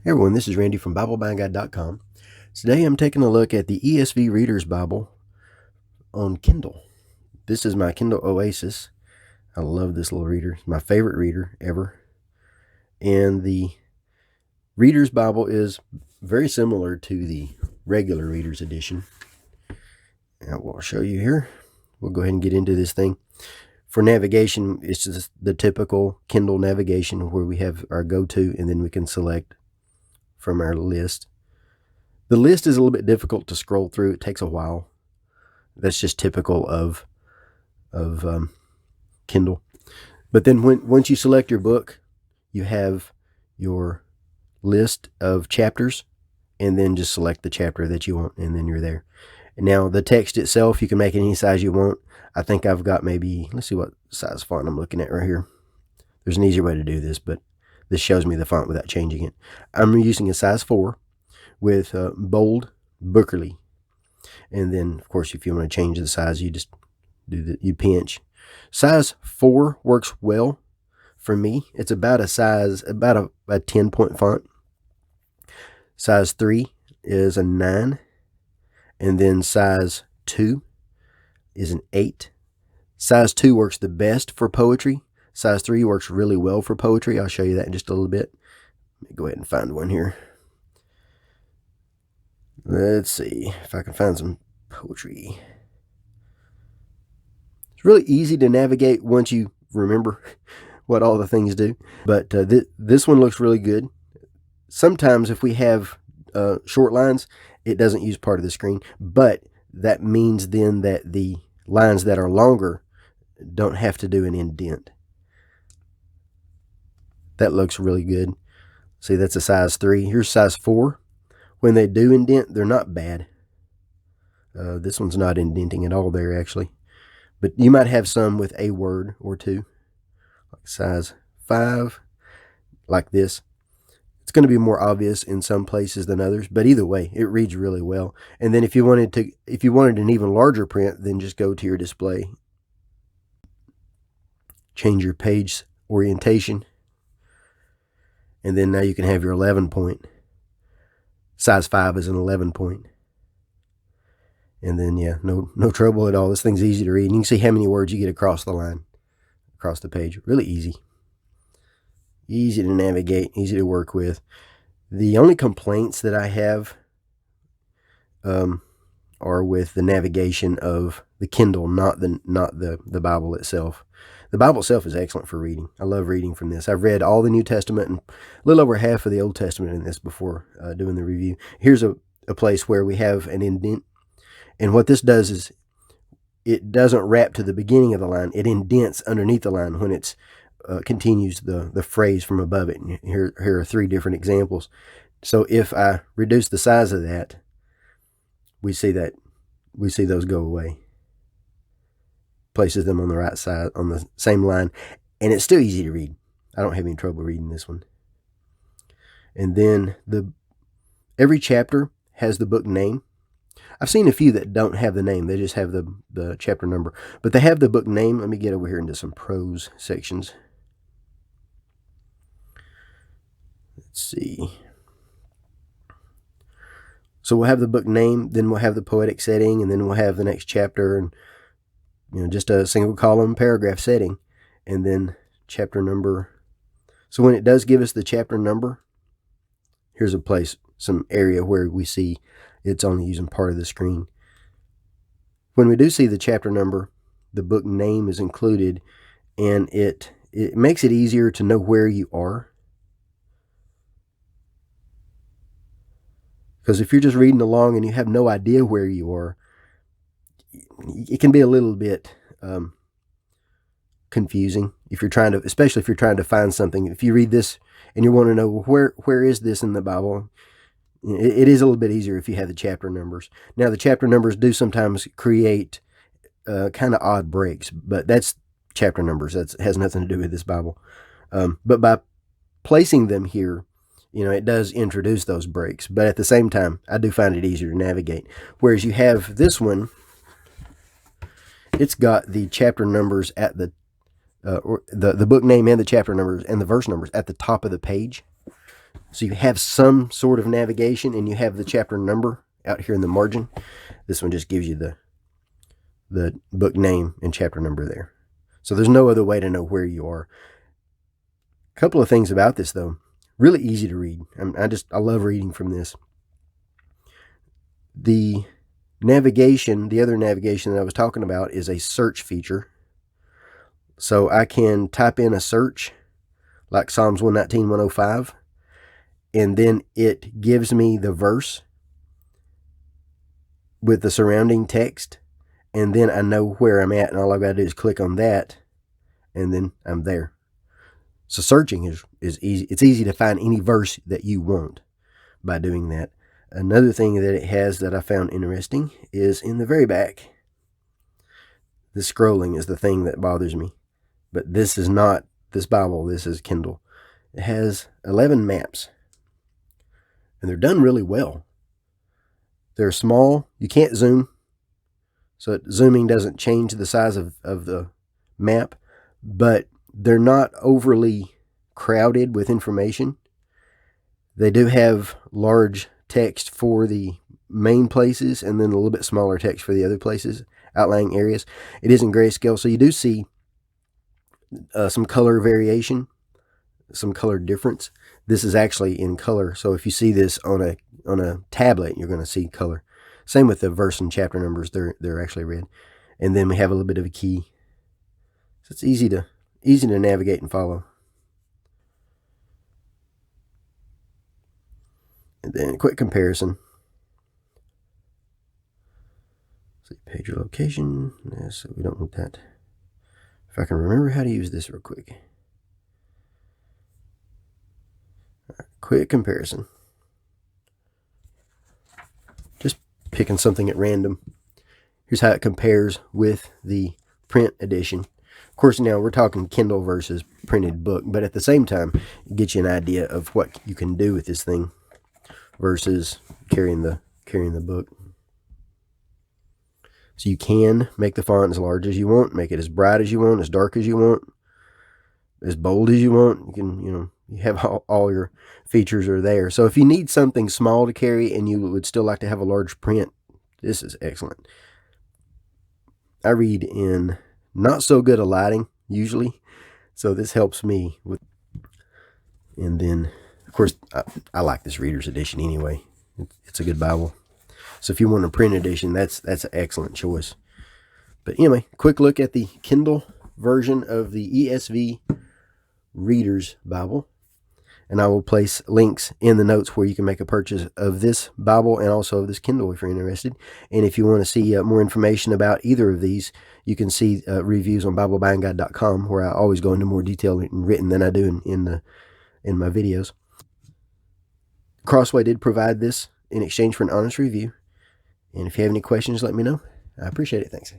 Hey everyone, this is Randy from BibleBindGuide.com. Today I'm taking a look at the ESV Reader's Bible on Kindle. This is my Kindle Oasis. I love this little reader. It's my favorite reader ever. And the Reader's Bible is very similar to the regular Reader's Edition. And we'll show you here. We'll go ahead and get into this thing. For navigation, it's just the typical Kindle navigation where we have our go-to and then we can select from our list. The list is a little bit difficult to scroll through. It takes a while. That's just typical of Kindle. But then once you select your book, you have your list of chapters, and then just select the chapter that you want, and then you're there. And now the text itself, you can make it any size you want. I think I've got maybe, let's see what size font I'm looking at right here. There's an easier way to do this, but this shows me the font without changing it. I'm using a size 4 with bold Bookerly. And then, of course, if you want to change the size, you just you pinch. Size 4 works well for me. It's about a 10-point font. Size 3 is a 9. And then size 2 is an 8. Size 2 works the best for poetry. Size 3 works really well for poetry. I'll show you that in just a little bit. Let me go ahead and find one here. Let's see if I can find some poetry. It's really easy to navigate once you remember what all the things do. But this one looks really good. Sometimes if we have short lines, it doesn't use part of the screen. But that means then that the lines that are longer don't have to do an indent. That looks really good. See, that's a size 3. Here's size 4. When they do indent, they're not bad. This one's not indenting at all there, actually. But you might have some with a word or two. Like size 5, like this. It's going to be more obvious in some places than others, but either way, it reads really well. And then if you wanted an even larger print, then just go to your display. Change your page orientation. And then now you can have your 11-point. Size 5 is an 11-point. And then, yeah, no trouble at all. This thing's easy to read. And you can see how many words you get across the line, across the page. Really easy. Easy to navigate, easy to work with. The only complaints that I have are with the navigation of the Kindle, not the Bible itself. The Bible itself is excellent for reading. I love reading from this. I've read all the New Testament and a little over half of the Old Testament in this before doing the review. Here's a place where we have an indent. And what this does is it doesn't wrap to the beginning of the line. It indents underneath the line when it's continues the phrase from above it. And here are 3 different examples. So if I reduce the size of that, we see those go away. Places them on the right side, on the same line, and it's still easy to read. I don't have any trouble reading this one. And then every chapter has the book name. I've seen a few that don't have the name. They just have the chapter number. But they have the book name. Let me get over here into some prose sections. Let's see. So we'll have the book name, then we'll have the poetic setting, and then we'll have the next chapter, and just a single column paragraph setting, and then chapter number. So when it does give us the chapter number, here's a place, some area where we see it's only using part of the screen. When we do see the chapter number, the book name is included, and it makes it easier to know where you are. Because if you're just reading along and you have no idea where you are, it can be a little bit confusing especially if you're trying to find something. If you read this and you want to know where is this in the Bible, it is a little bit easier if you have the chapter numbers. Now, the chapter numbers do sometimes create kind of odd breaks, but that's chapter numbers. That has nothing to do with this Bible. But by placing them here, it does introduce those breaks. But at the same time, I do find it easier to navigate. Whereas you have this one, it's got the chapter numbers at the book name and the chapter numbers and the verse numbers at the top of the page. So you have some sort of navigation, and you have the chapter number out here in the margin. This one just gives you the book name and chapter number there. So there's no other way to know where you are. A couple of things about this, though. Really easy to read. I love reading from this. The navigation, the other navigation that I was talking about, is a search feature. So I can type in a search like Psalms 119, 105, and then it gives me the verse with the surrounding text, and then I know where I'm at, and all I've got to do is click on that, and then I'm there. So searching is easy. It's easy to find any verse that you want by doing that. Another thing that it has that I found interesting is in the very back. The scrolling is the thing that bothers me. But this is not this Bible. This is Kindle. It has 11 maps. And they're done really well. They're small. You can't zoom. So zooming doesn't change the size of the map. But they're not overly crowded with information. They do have large text for the main places and then a little bit smaller text for the other places, outlying areas. It is in grayscale, so you do see some color variation, some color difference. This is actually in color, so if you see this on a tablet, you're going to see color. Same with the verse and chapter numbers; they're actually red. And then we have a little bit of a key, so it's easy to navigate and follow. And then a quick comparison. See, page location. Yeah, so we don't want that. If I can remember how to use this real quick. Right, quick comparison. Just picking something at random. Here's how it compares with the print edition. Of course, now we're talking Kindle versus printed book, but at the same time, it gets you an idea of what you can do with this thing versus carrying the book. So you can make the font as large as you want, make it as bright as you want, as dark as you want, as bold as you want. You can, you have all your features are there. So if you need something small to carry and you would still like to have a large print, this is excellent. I read in not so good a lighting usually, so this helps me with. And then, of course, I like this reader's edition anyway. It's a good Bible. So if you want a print edition, that's an excellent choice. But anyway, quick look at the Kindle version of the ESV Reader's Bible. And I will place links in the notes where you can make a purchase of this Bible and also of this Kindle if you're interested. And if you want to see more information about either of these, you can see reviews on BibleBuyingGuide.com, where I always go into more detail in written than I do in my videos. Crossway did provide this in exchange for an honest review. And if you have any questions, let me know. I appreciate it. Thanks.